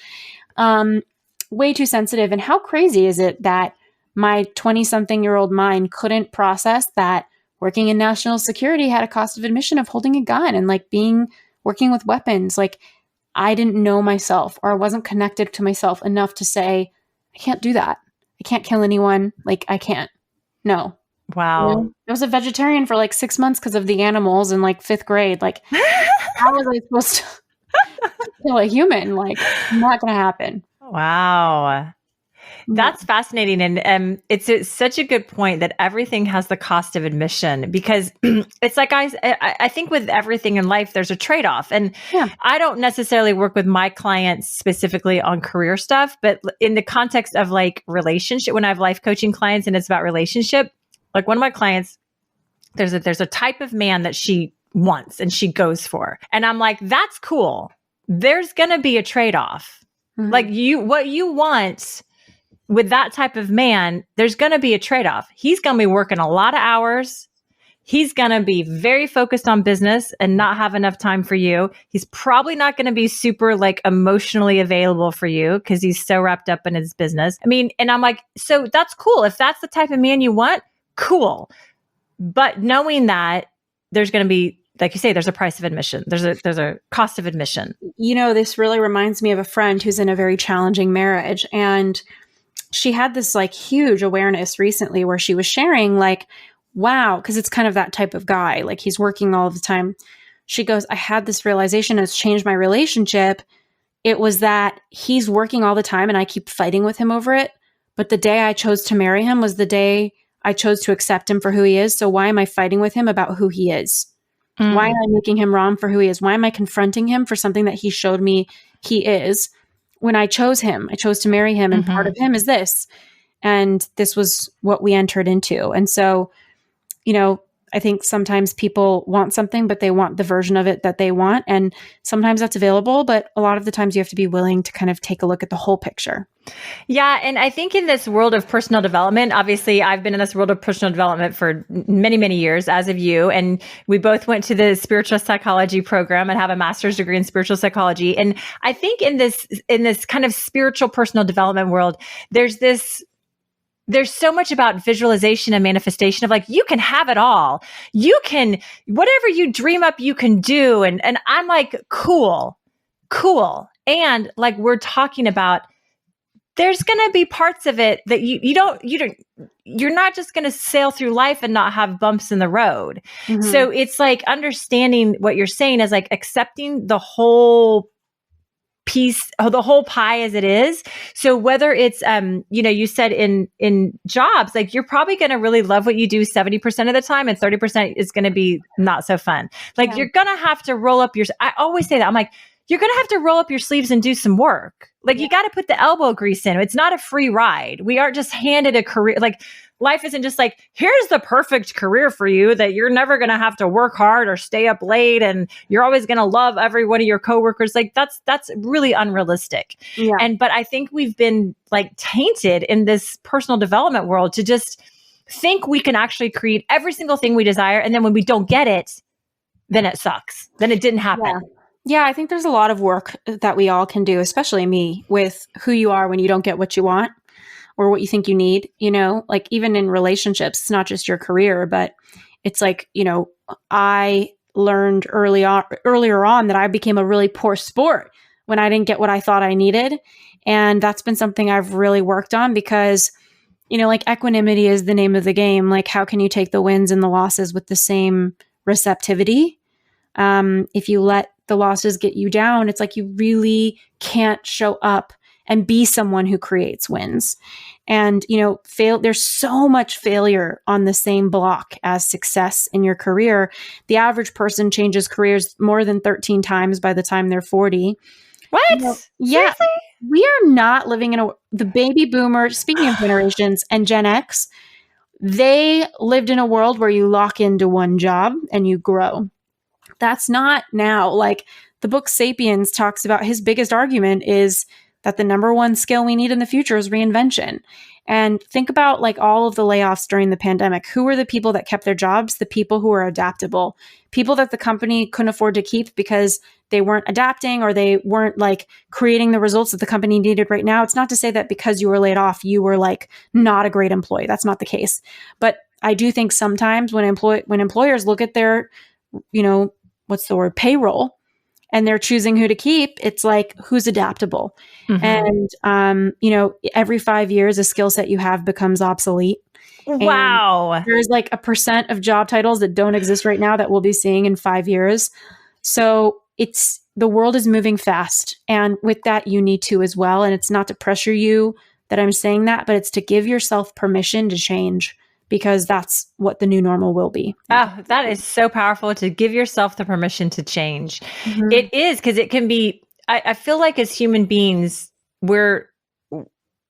Way too sensitive. And how crazy is it that my 20-something-year-old mind couldn't process that working in national security had a cost of admission of holding a gun and like working with weapons. Like, I didn't know myself, or I wasn't connected to myself enough to say, I can't do that. I can't kill anyone. Like, I can't. No. Wow. You know? I was a vegetarian for like 6 months because of the animals in like 5th grade. Like, how was I supposed to kill a human? Like, not going to happen. Wow. That's fascinating. And it's such a good point that everything has the cost of admission, because it's like, I think with everything in life, there's a trade-off. And I don't necessarily work with my clients specifically on career stuff, but in the context of like relationship, when I have life coaching clients and it's about relationship, like one of my clients, there's a type of man that she wants and she goes for. And I'm like, that's cool. There's going to be a trade-off. Mm-hmm. Like what you want with that type of man, there's going to be a trade-off. He's going to be working a lot of hours. He's going to be very focused on business and not have enough time for you. He's probably not going to be super like emotionally available for you because he's so wrapped up in his business. I mean, and I'm like, so that's cool. If that's the type of man you want, cool. But knowing that there's going to be, like you say, there's a price of admission. There's a cost of admission. You know, this really reminds me of a friend who's in a very challenging marriage, and she had this like huge awareness recently where she was sharing like, wow, because it's kind of that type of guy, like he's working all of the time. She goes, I had this realization, it's changed my relationship. It was that he's working all the time and I keep fighting with him over it. But the day I chose to marry him was the day I chose to accept him for who he is. So why am I fighting with him about who he is? Why am I making him wrong for who he is? Why am I confronting him for something that he showed me he is? When I chose him, I chose to marry him, and part of him is this. And this was what we entered into. And so, you know, I think sometimes people want something, but they want the version of it that they want. And sometimes that's available, but a lot of the times you have to be willing to kind of take a look at the whole picture. Yeah. And I think in this world of personal development, obviously I've been in this world of personal development for many, many years, as have you. And we both went to the spiritual psychology program and have a master's degree in spiritual psychology. And I think in this kind of spiritual personal development world, there's so much about visualization and manifestation of like, you can have it all. You can, whatever you dream up, you can do. And I'm like, cool. And like, we're talking about, there's going to be parts of it that you're not just going to sail through life and not have bumps in the road. So it's like understanding what you're saying is like accepting the whole piece, the whole pie as it is. So whether it's, you said in jobs, like you're probably going to really love what you do 70% of the time and 30% is going to be not so fun. Like you're going to have to roll up I always say that. I'm like, you're going to have to roll up your sleeves and do some work. Like you got to put the elbow grease in. It's not a free ride. We aren't just handed a career. Like life isn't just like, here's the perfect career for you that you're never going to have to work hard or stay up late and you're always going to love every one of your coworkers. Like that's really unrealistic. Yeah. But I think we've been like tainted in this personal development world to just think we can actually create every single thing we desire. And then when we don't get it, then it sucks. Then it didn't happen. Yeah, I think there's a lot of work that we all can do, especially me, with who you are when you don't get what you want or what you think you need, like even in relationships, it's not just your career, but it's like, I learned earlier on that I became a really poor sport when I didn't get what I thought I needed. And that's been something I've really worked on because, like equanimity is the name of the game. Like how can you take the wins and the losses with the same receptivity? If you let the losses get you down, it's like you really can't show up and be someone who creates wins. And, there's so much failure on the same block as success in your career. The average person changes careers more than 13 times by the time they're 40. What? Yeah. We are not living in the baby boomers, speaking of generations, and Gen X, they lived in a world where you lock into one job and you grow. That's not now. Like the book Sapiens talks about, his biggest argument is that the number one skill we need in the future is reinvention. And think about like all of the layoffs during the pandemic. Who were the people that kept their jobs? The people who were adaptable, people that the company couldn't afford to keep because they weren't adapting or they weren't like creating the results that the company needed right now. It's not to say that because you were laid off, you were like not a great employee. That's not the case. But I do think sometimes when employers look at their, payroll, and they're choosing who to keep, it's like, who's adaptable? And, every 5 years, a skill set you have becomes obsolete. Wow. And there's like a % of job titles that don't exist right now that we'll be seeing in 5 years. So the world is moving fast. And with that, you need to as well. And it's not to pressure you that I'm saying that, but it's to give yourself permission to change, because that's what the new normal will be. Oh, that is so powerful, to give yourself the permission to change. It is, because it can be, I feel like as human beings,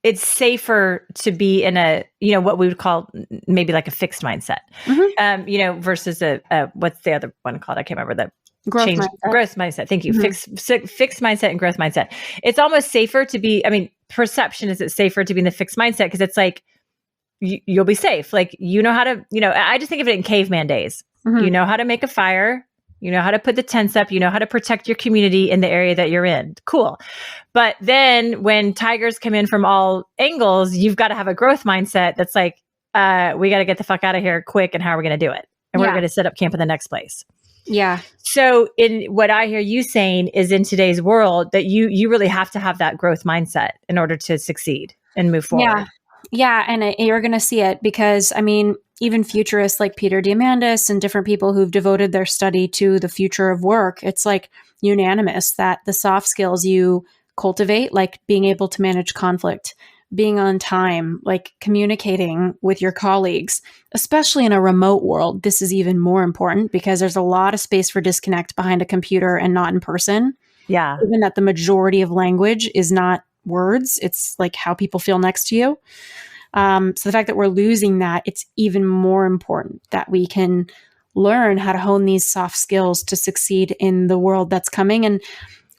it's safer to be in a, what we would call maybe like a fixed mindset, versus what's the other one called? I can't remember the growth mindset. Thank you. Fixed mindset and growth mindset. It's almost safer to be, perception is it's safer to be in the fixed mindset because it's like, you'll be safe. Like, how to, I just think of it in caveman days. You know how to make a fire, you know how to put the tents up, you know how to protect your community in the area that you're in. Cool. But then when tigers come in from all angles, you've got to have a growth mindset that's like, we got to get the fuck out of here quick. And how are we going to do it? And we're going to set up camp in the next place. Yeah. So in what I hear you saying is, in today's world, that you really have to have that growth mindset in order to succeed. and move forward. Yeah. And you're going to see it because, I mean, even futurists like Peter Diamandis and different people who've devoted their study to the future of work, it's like unanimous that the soft skills you cultivate, like being able to manage conflict, being on time, like communicating with your colleagues, especially in a remote world, this is even more important because there's a lot of space for disconnect behind a computer and not in person. Yeah. Given that the majority of language is not words, it's like how people feel next to you. So the fact that we're losing that, it's even more important that we can learn how to hone these soft skills to succeed in the world that's coming. And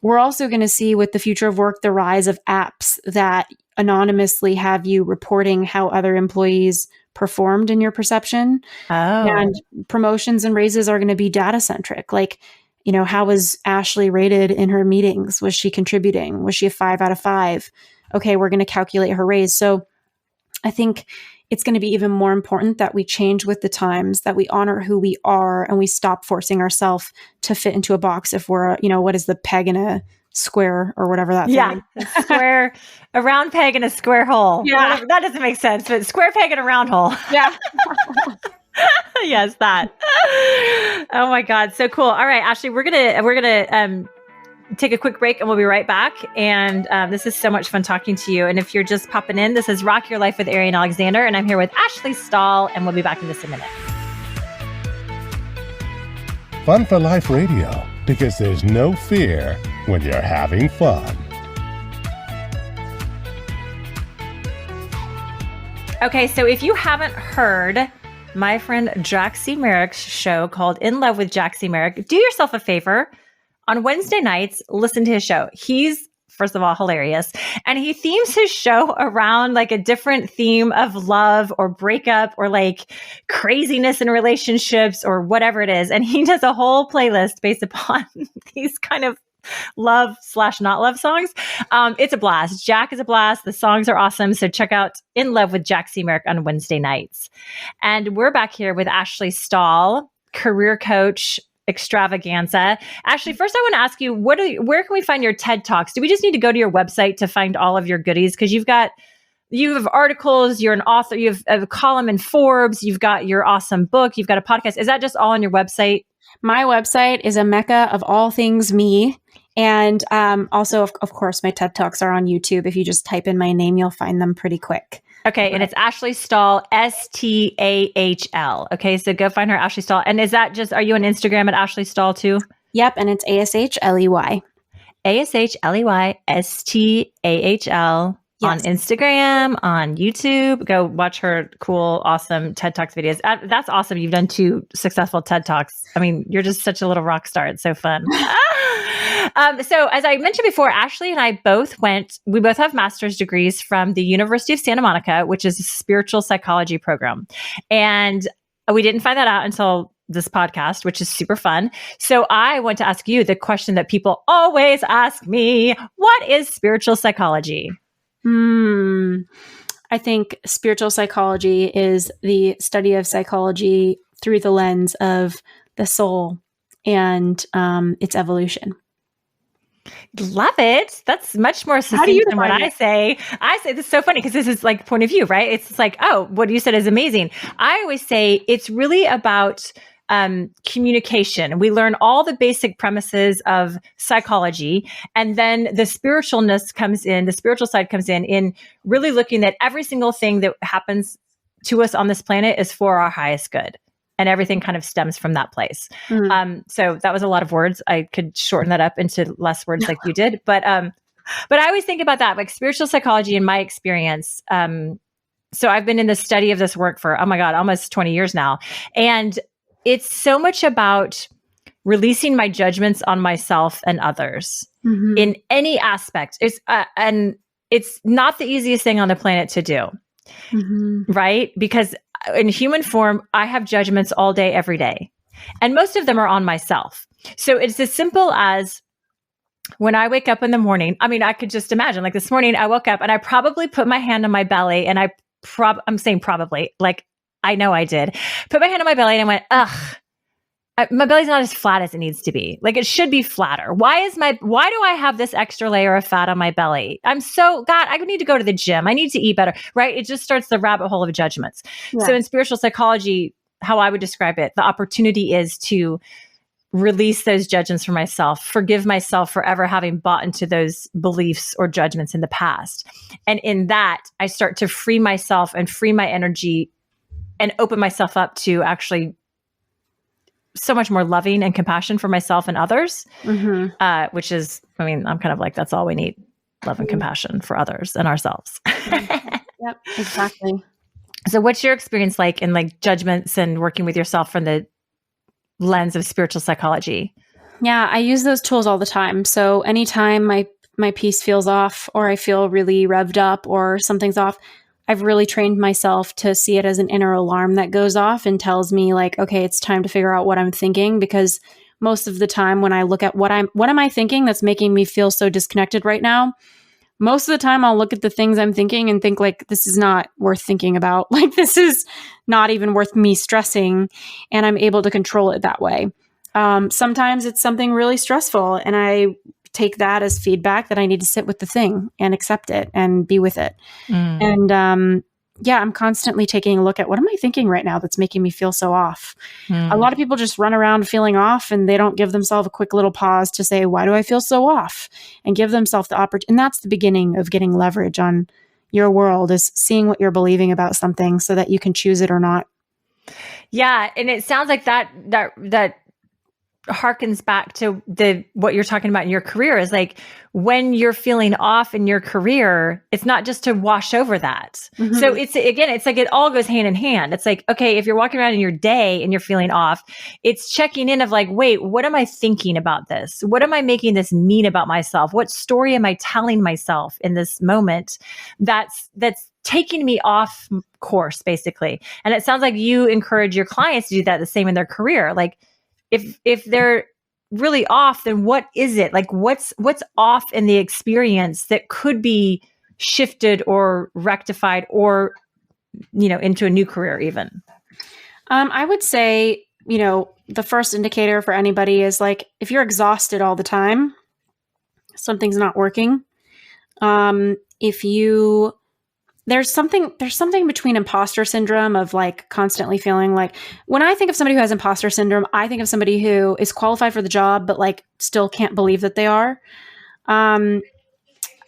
we're also going to see with the future of work, the rise of apps that anonymously have you reporting how other employees performed in your perception. Oh. And promotions and raises are going to be data centric. Like, you know, how was Ashley rated in her meetings? Was she contributing? Was she a 5 out of 5? Okay, we're going to calculate her raise. So I think it's going to be even more important that we change with the times, that we honor who we are, and we stop forcing ourselves to fit into a box if we're, you know, what is the peg in a square or whatever that thing is. A square, a round peg in a square hole. Yeah. Whatever, that doesn't make sense, but square peg in a round hole. Yeah. Yes, that. Oh my God. So cool. All right, Ashley, we're gonna take a quick break and we'll be right back. And this is so much fun talking to you. And if you're just popping in, this is Rock Your Life with Ari and Alexander. And I'm here with Ashley Stahl, and we'll be back in just a minute. Fun for Life Radio, because there's no fear when you're having fun. Okay, so if you haven't heard my friend Jaxie Merrick's show called In Love with Jaxie Merrick, do yourself a favor. On Wednesday nights, listen to his show. He's, first of all, hilarious. And he themes his show around like a different theme of love or breakup or like craziness in relationships or whatever it is. And he does a whole playlist based upon these kind of love/not love songs. It's a blast. Jack is a blast. The songs are awesome. So check out In Love with Jaxie Merrick on Wednesday nights. And we're back here with Ashley Stahl, career coach extravaganza. Ashley, first I want to ask you, where can we find your TED Talks? Do we just need to go to your website to find all of your goodies? Because you have articles, you're an author, you have a column in Forbes, you've got your awesome book, you've got a podcast. Is that just all on your website? My website is a mecca of all things me. And also, of course, my TED Talks are on YouTube. If you just type in my name, you'll find them pretty quick. Okay, and it's Ashley Stahl, Stahl. Okay, so go find her, Ashley Stahl. And is that just, are you on Instagram at Ashley Stahl too? Yep, and it's ASHLEY. ASHLEYSTAHL. Yes. On Instagram, on YouTube. Go watch her cool, awesome TED Talks videos. That's awesome. You've done 2 successful TED Talks. I mean, you're just such a little rock star. It's so fun. So as I mentioned before, Ashley and I we both have master's degrees from the University of Santa Monica, which is a spiritual psychology program. And we didn't find that out until this podcast, which is super fun. So I want to ask you the question that people always ask me: what is spiritual psychology? I think spiritual psychology is the study of psychology through the lens of the soul and its evolution. Love it. That's much more succinct than what I say. I say this is so funny because this is like point of view, right? It's like, oh, what you said is amazing. I always say it's really about communication. We learn all the basic premises of psychology, and then the spiritualness comes in, the spiritual side comes in really looking at every single thing that happens to us on this planet is for our highest good. And everything kind of stems from that place. So that was a lot of words. I could shorten that up into less words like you did. But I always think about that, like spiritual psychology in my experience. So I've been in the study of this work for, oh my God, almost 20 years now. And it's so much about releasing my judgments on myself and others in any aspect. And it's not the easiest thing on the planet to do, right? Because in human form, I have judgments all day, every day. And most of them are on myself. So it's as simple as when I wake up in the morning, I mean, I could just imagine like this morning I woke up and I probably put my hand on my belly and I'm saying probably, like I know I did, put my hand on my belly and I went, ugh, my belly's not as flat as it needs to be. Like it should be flatter. Why do I have this extra layer of fat on my belly? God, I need to go to the gym. I need to eat better, right? It just starts the rabbit hole of judgments. Yeah. So in spiritual psychology, how I would describe it, the opportunity is to release those judgments for myself, forgive myself for ever having bought into those beliefs or judgments in the past. And in that, I start to free myself and free my energy and open myself up to actually so much more loving and compassion for myself and others, which is, I'm kind of like, that's all we need, love and compassion for others and ourselves. Yep, exactly. So what's your experience like in like judgments and working with yourself from the lens of spiritual psychology? Yeah, I use those tools all the time. So anytime my piece feels off or I feel really revved up or something's off, I've really trained myself to see it as an inner alarm that goes off and tells me like, okay, it's time to figure out what I'm thinking. Because most of the time when I look at what am I thinking that's making me feel so disconnected right now? Most of the time I'll look at the things I'm thinking and think like, this is not worth thinking about. Like, this is not even worth me stressing. And I'm able to control it that way. Sometimes it's something really stressful and I take that as feedback that I need to sit with the thing and accept it and be with it. And I'm constantly taking a look at what am I thinking right now that's making me feel so off. A lot of people just run around feeling off and they don't give themselves a quick little pause to say, why do I feel so off? And give themselves the opportunity. And that's the beginning of getting leverage on your world, is seeing what you're believing about something so that you can choose it or not. Yeah. And it sounds like that harkens back to what you're talking about in your career, is like when you're feeling off in your career, it's not just to wash over that. So it's like it all goes hand in hand. It's like, okay, if you're walking around in your day and you're feeling off, it's checking in of like, wait, what am I thinking about this? What am I making this mean about myself? What story am I telling myself in this moment that's taking me off course, basically? And it sounds like you encourage your clients to do that the same in their career. Like, if they're really off, then what is it? Like what's off in the experience that could be shifted or rectified or, into a new career even? I would say, the first indicator for anybody is like, if you're exhausted all the time, something's not working. There's something between imposter syndrome of like constantly feeling like, when I think of somebody who has imposter syndrome, I think of somebody who is qualified for the job, but like still can't believe that they are. I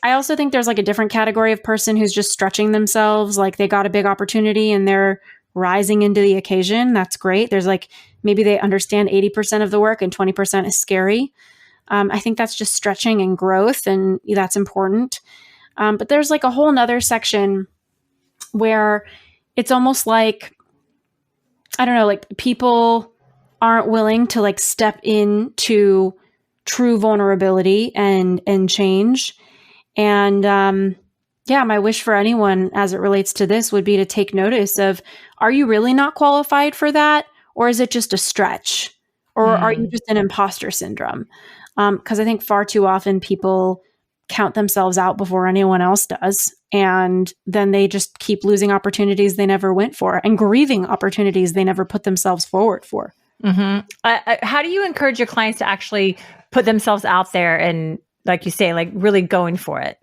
also think there's like a different category of person who's just stretching themselves. Like they got a big opportunity and they're rising into the occasion. That's great. There's like, maybe they understand 80% of the work and 20% is scary. I think that's just stretching and growth, and that's important. But there's like a whole nother section where it's almost like, I don't know, like people aren't willing to like step into true vulnerability and change. And my wish for anyone as it relates to this would be to take notice of, are you really not qualified for that? Or is it just a stretch? Or are you just an imposter syndrome? Because I think far too often people count themselves out before anyone else does. And then they just keep losing opportunities they never went for and grieving opportunities they never put themselves forward for. How do you encourage your clients to actually put themselves out there and, like you say, like really going for it?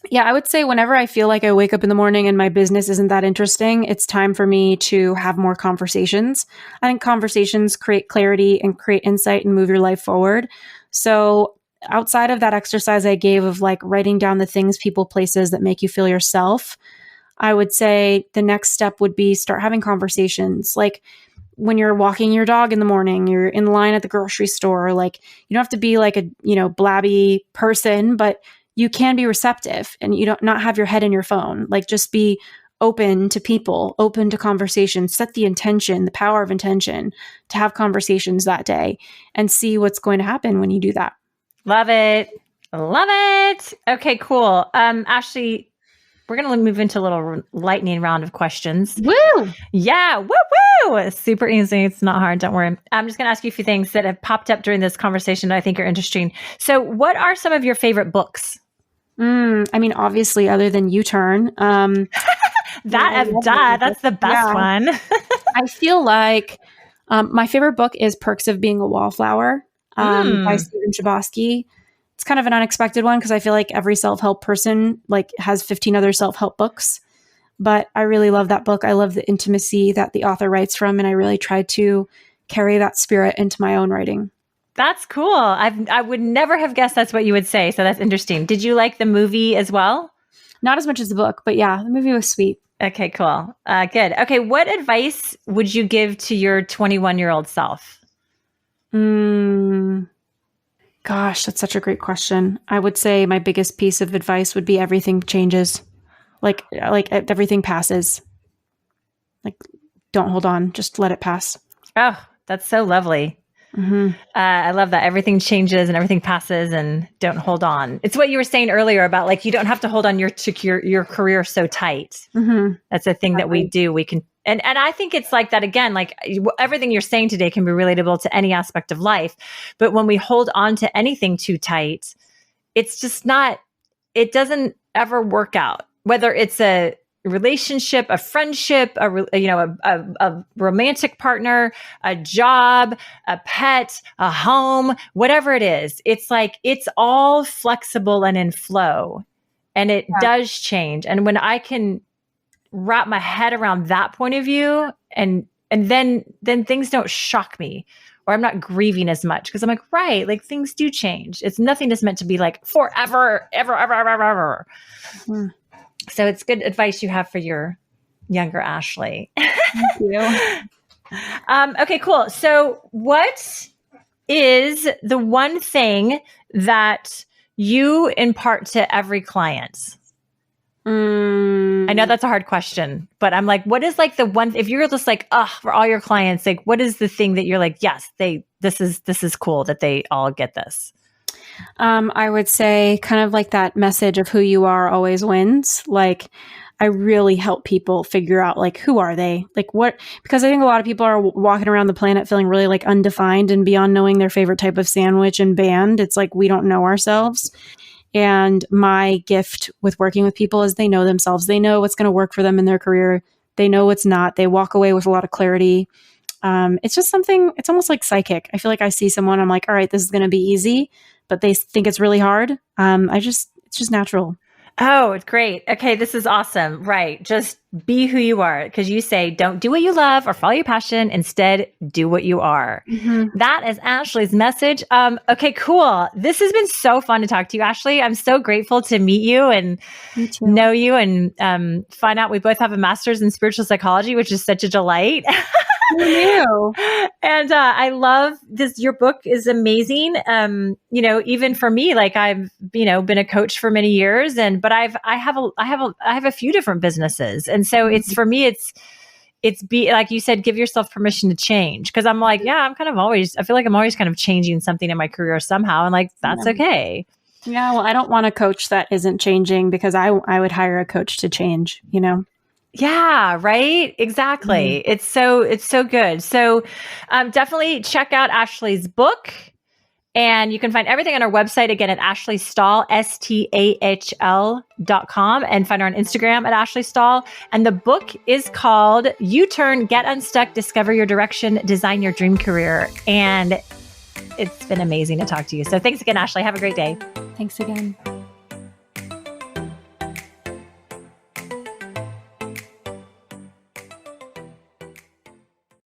Yeah, I would say whenever I feel like I wake up in the morning and my business isn't that interesting, it's time for me to have more conversations. I think conversations create clarity and create insight and move your life forward. So outside of that exercise I gave of like writing down the things, people, places that make you feel yourself, I would say the next step would be start having conversations. Like when you're walking your dog in the morning, you're in line at the grocery store, like you don't have to be like a, blabby person, but you can be receptive and you don't not have your head in your phone. Like just be open to people, open to conversation, set the intention, the power of intention to have conversations that day and see what's going to happen when you do that. Love it. Love it. Okay, cool. Ashley, we're going to move into a little lightning round of questions. Woo! Yeah. Woo woo. It's super easy. It's not hard. Don't worry. I'm just going to ask you a few things that have popped up during this conversation that I think are interesting. So what are some of your favorite books? Obviously, other than U-Turn. That's the best one. I feel like My favorite book is Perks of Being a Wallflower by Stephen Chbosky. It's kind of an unexpected one because I feel like every self-help person like has 15 other self-help books. But I really love that book. I love the intimacy that the author writes from, and I really try to carry that spirit into my own writing. That's cool. I would never have guessed that's what you would say. So that's interesting. Did you like the movie as well? Not as much as the book, but yeah, the movie was sweet. Okay, cool. Good. Okay, what advice would you give to your 21-year-old self? Gosh, that's such a great question. I would say my biggest piece of advice would be everything changes. Like everything passes. Like, don't hold on. Just let it pass. Oh, that's so lovely. I love that. Everything changes and everything passes, and don't hold on. It's what you were saying earlier about like, you don't have to hold on your career so tight. That's a thing that we do. We can, and I think it's like that again, like everything you're saying today can be relatable to any aspect of life. But when we hold on to anything too tight, it's just not, it doesn't ever work out, whether it's a relationship, a friendship, a romantic partner, a job, a pet, a home, whatever it is. It's like, it's all flexible and in flow, and it does change. And when I can wrap my head around that point of view, and then things don't shock me, or I'm not grieving as much because I'm like, right, like things do change. It's nothing is meant to be like forever, ever. So it's good advice you have for your younger Ashley. Thank you. Okay, cool. So what is the one thing that you impart to every client? I know that's a hard question, but I'm like, what is like the one, if you're just like, for all your clients, like, what is the thing that you're like, yes, this is cool that they all get this? I would say kind of like that message of who you are always wins. Like, I really help people figure out like, who are they? Like what, because I think a lot of people are walking around the planet feeling really like undefined, and beyond knowing their favorite type of sandwich and band, it's like, we don't know ourselves. And my gift with working with people is they know themselves. They know what's going to work for them in their career. They know what's not. They walk away with a lot of clarity. It's just something, it's almost like psychic. I feel like I see someone, I'm like, all right, this is going to be easy, but they think it's really hard. It's just natural. Oh, it's great. Okay, this is awesome. Right. Just be who you are, because you say, don't do what you love or follow your passion. Instead, do what you are. That is Ashley's message. Okay, cool. This has been so fun to talk to you, Ashley. I'm so grateful to meet you and know you, and find out we both have a master's in spiritual psychology, which is such a delight. And I love this. Your book is amazing. Even for me, like I've, been a coach for many years, but I have a few different businesses. And so it's, for me, it's be like you said, give yourself permission to change. Cause I'm like, I feel like I'm always kind of changing something in my career somehow. And like, that's okay. Yeah. Well, I don't want a coach that isn't changing, because I would hire a coach to change, Yeah, right. Exactly. It's so good. So definitely check out Ashley's book, and you can find everything on our website again at Ashley Stahl, STAHL.com, and find her on Instagram at Ashley Stahl. And the book is called U-Turn, Get Unstuck, Discover Your Direction, Design Your Dream Career. And it's been amazing to talk to you. So thanks again, Ashley. Have a great day. Thanks again.